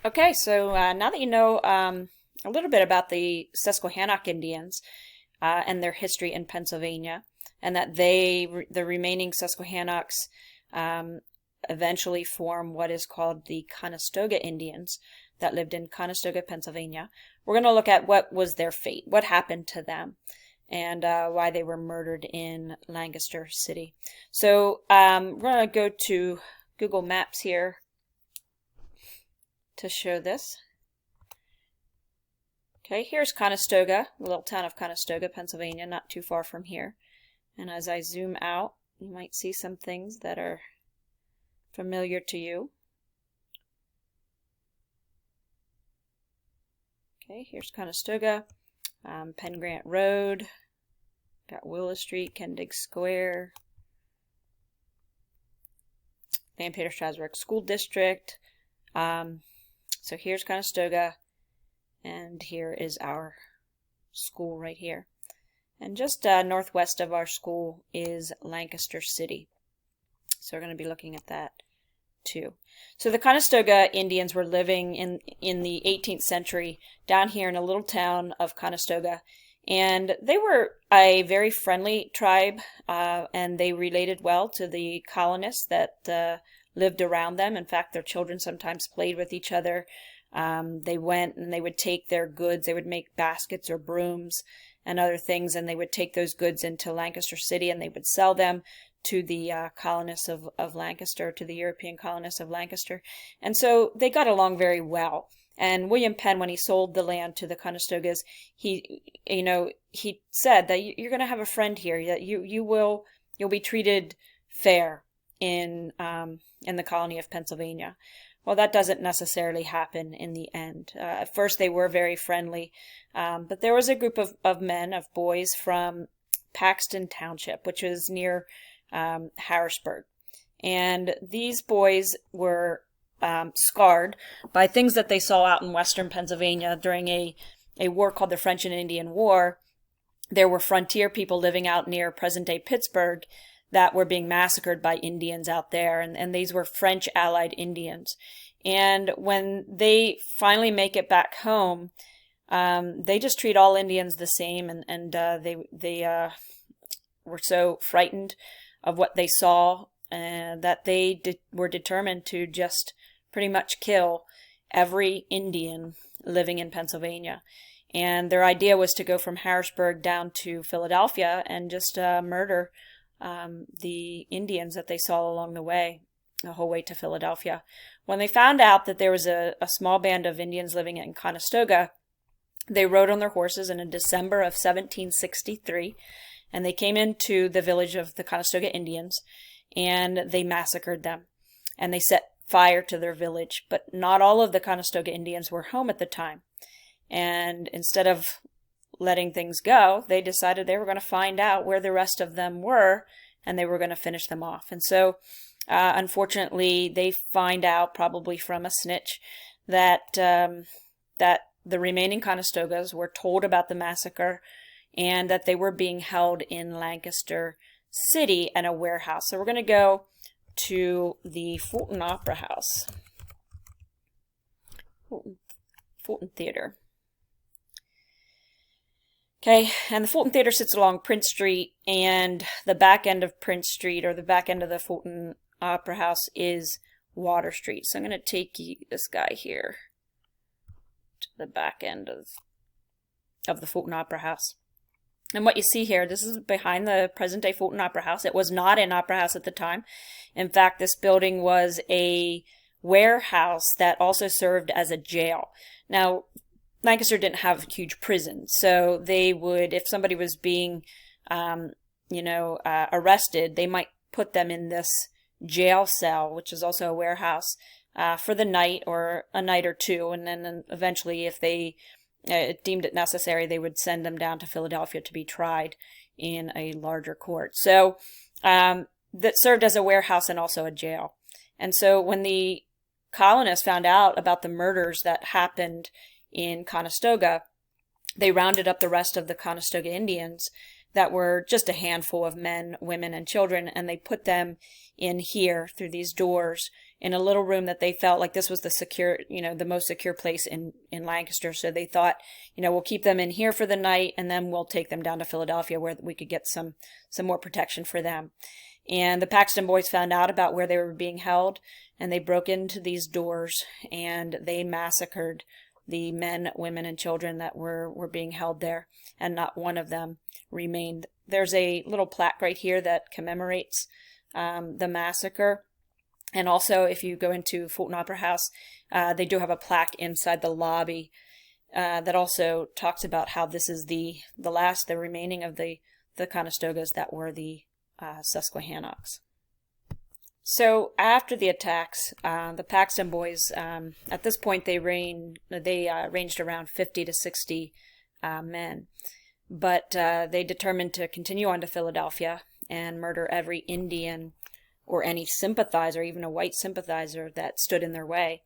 Okay, so now that you know a little bit about the Susquehannock Indians and their history in Pennsylvania, and that the remaining Susquehannocks, eventually form what is called the Conestoga Indians that lived in Conestoga, Pennsylvania, we're going to look at what was their fate, what happened to them, and why they were murdered in Lancaster City. So we're going to go to Google Maps here to show this. Okay, here's Conestoga, the little town of Conestoga, Pennsylvania, not too far from here. And as I zoom out, you might see some things that are familiar to you. Okay, here's Conestoga, Penn Grant Road, got Willow Street, Kendig Square, Lampeter Strasburg School District. So here's Conestoga, and here is our school right here. And just northwest of our school is Lancaster City. So we're going to be looking at that too. So the Conestoga Indians were living in the 18th century down here in a little town of Conestoga. And they were a very friendly tribe, and they related well to the colonists that lived around them. In fact, their children sometimes played with each other. They went and they would take their goods. They would make baskets or brooms and other things, and they would take those goods into Lancaster City and they would sell them to the colonists of Lancaster, to the European colonists of Lancaster. And so they got along very well. And William Penn, when he sold the land to the Conestogas, he said that you're going to have a friend here, that you'll be treated fair in the colony of Pennsylvania. Well, that doesn't necessarily happen in the end. At first, they were very friendly, but there was a group of men, of boys from Paxton Township, which is near Harrisburg. And these boys were scarred by things that they saw out in western Pennsylvania during a war called the French and Indian War. There were frontier people living out near present-day Pittsburgh that were being massacred by Indians out there, and these were French allied Indians. And when they finally make it back home, they just treat all Indians the same, and they were so frightened of what they saw that they were determined to just pretty much kill every Indian living in Pennsylvania. And their idea was to go from Harrisburg down to Philadelphia and just murder the Indians that they saw along the way, the whole way to Philadelphia. When they found out that there was a small band of Indians living in Conestoga, they rode on their horses in December of 1763, and they came into the village of the Conestoga Indians, and they massacred them, and they set fire to their village. But not all of the Conestoga Indians were home at the time, and instead of letting things go, they decided they were going to find out where the rest of them were, and they were going to finish them off. And so, unfortunately, they find out, probably from a snitch, that that the remaining Conestogas were told about the massacre and that they were being held in Lancaster City in a warehouse. So we're going to go to the Fulton Opera House, Fulton Theater. Okay, and the Fulton Theater sits along Prince Street, and the back end of Prince Street, or the back end of the Fulton Opera House, is Water Street. So I'm going to take this guy here to the back end of the Fulton Opera House. And what you see here, this is behind the present-day Fulton Opera House. It was not an opera house at the time. In fact, this building was a warehouse that also served as a jail. Now, Lancaster didn't have huge prisons, so they would, if somebody was being, arrested, they might put them in this jail cell, which is also a warehouse, for the night or a night or two, and then eventually, if they deemed it necessary, they would send them down to Philadelphia to be tried in a larger court. So that served as a warehouse and also a jail. And so when the colonists found out about the murders that happened in Conestoga, they rounded up the rest of the Conestoga Indians that were just a handful of men, women, and children, and they put them in here through these doors in a little room that they felt like this was the secure, the most secure place in Lancaster. So they thought, we'll keep them in here for the night, and then we'll take them down to Philadelphia where we could get some more protection for them. And the Paxton boys found out about where they were being held, and they broke into these doors and they massacred the men, women, and children that were being held there, and not one of them remained. There's a little plaque right here that commemorates the massacre. And also, if you go into Fulton Opera House, they do have a plaque inside the lobby that also talks about how this is the remaining of the Conestogas that were the Susquehannocks. So after the attacks, the Paxton boys, at this point they ranged around 50 to 60 men, but they determined to continue on to Philadelphia and murder every Indian or any sympathizer, even a white sympathizer that stood in their way.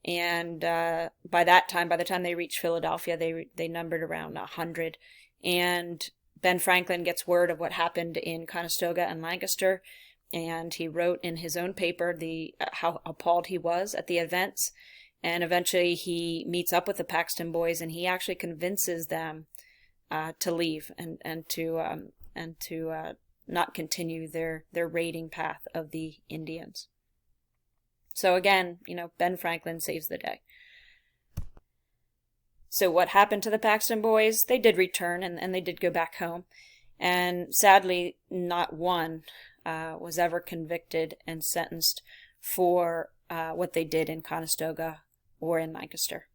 And by the time they reached Philadelphia, they numbered around 100. And Ben Franklin gets word of what happened in Conestoga and Lancaster, and he wrote in his own paper how appalled he was at the events. And eventually he meets up with the Paxton boys, and he actually convinces them to leave and to not continue their raiding path of the Indians. So again, Ben Franklin saves the day. So what happened to the Paxton boys? They did return, and they did go back home. And sadly, not one was ever convicted and sentenced for what they did in Conestoga or in Lancaster.